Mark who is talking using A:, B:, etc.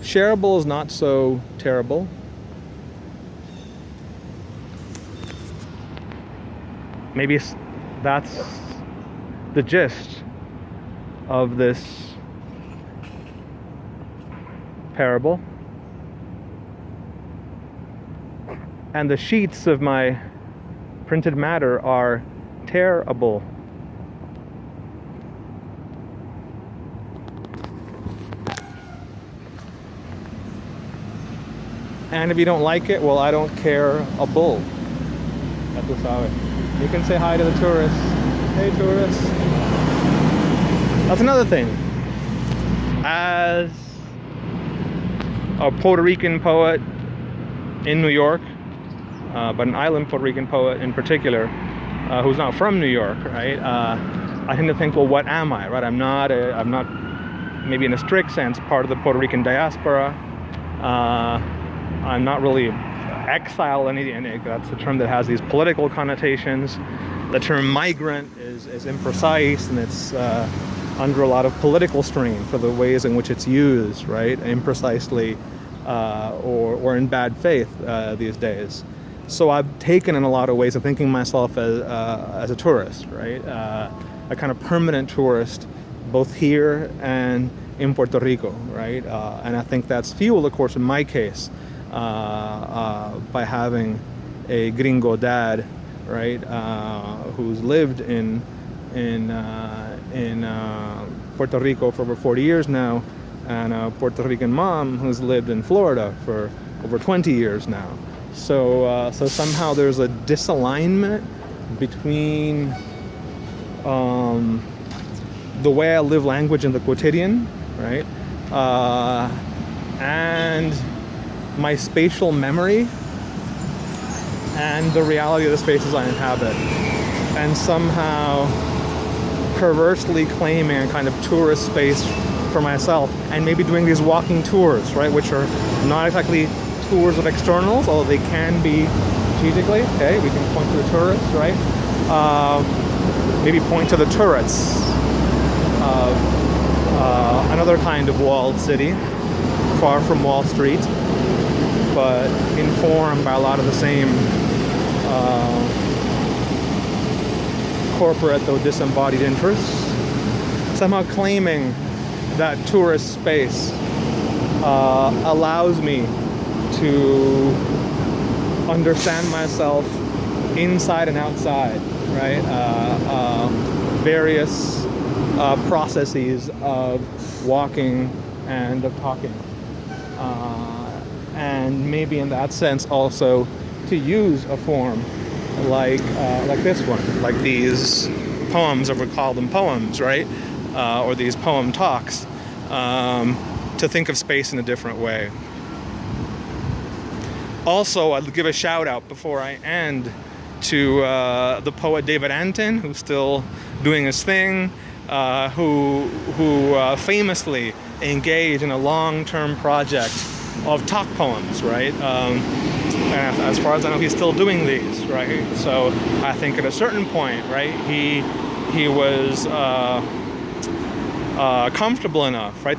A: Shareable is not so terrible. Maybe that's the gist of this parable. And the sheets of my printed matter are tearable. And if you don't like it, well, I don't care a bull. You can say hi to the tourists. Hey, tourists. That's another thing. As a Puerto Rican poet in New York, but an island Puerto Rican poet in particular, who's not from New York, right? I tend to think, well, what am I, right? I'm not, maybe in a strict sense, part of the Puerto Rican diaspora. I'm not really exile, and that's a term that has these political connotations. The term migrant is imprecise, and it's under a lot of political strain for the ways in which it's used, right? Imprecisely or in bad faith these days. So I've taken in a lot of ways of thinking myself as a tourist, right? A kind of permanent tourist, both here and in Puerto Rico, right? And I think that's fueled, of course, in my case, by having a gringo dad, right, who's lived in Puerto Rico for over 40 years now, and a Puerto Rican mom who's lived in Florida for over 20 years now. So somehow there's a disalignment between the way I live language in the quotidian, right, and my spatial memory and the reality of the spaces I inhabit, and somehow perversely claiming a kind of tourist space for myself, and maybe doing these walking tours, right, which are not exactly tours of externals, although they can be strategically. Okay, we can point to the tourists, right? Maybe point to the turrets of another kind of walled city, far from Wall Street, but informed by a lot of the same corporate, though disembodied interests. Somehow claiming that tourist space allows me to understand myself inside and outside, right? Various processes of walking and of talking. And maybe in that sense also to use a form like this one, like these poems, if we call them poems, right? Or these poem talks, to think of space in a different way. Also, I'd give a shout out before I end to the poet David Antin, who's still doing his thing, who famously engaged in a long-term project of talk poems, right? And as far as I know, he's still doing these, right? So I think at a certain point, right, he was comfortable enough, right,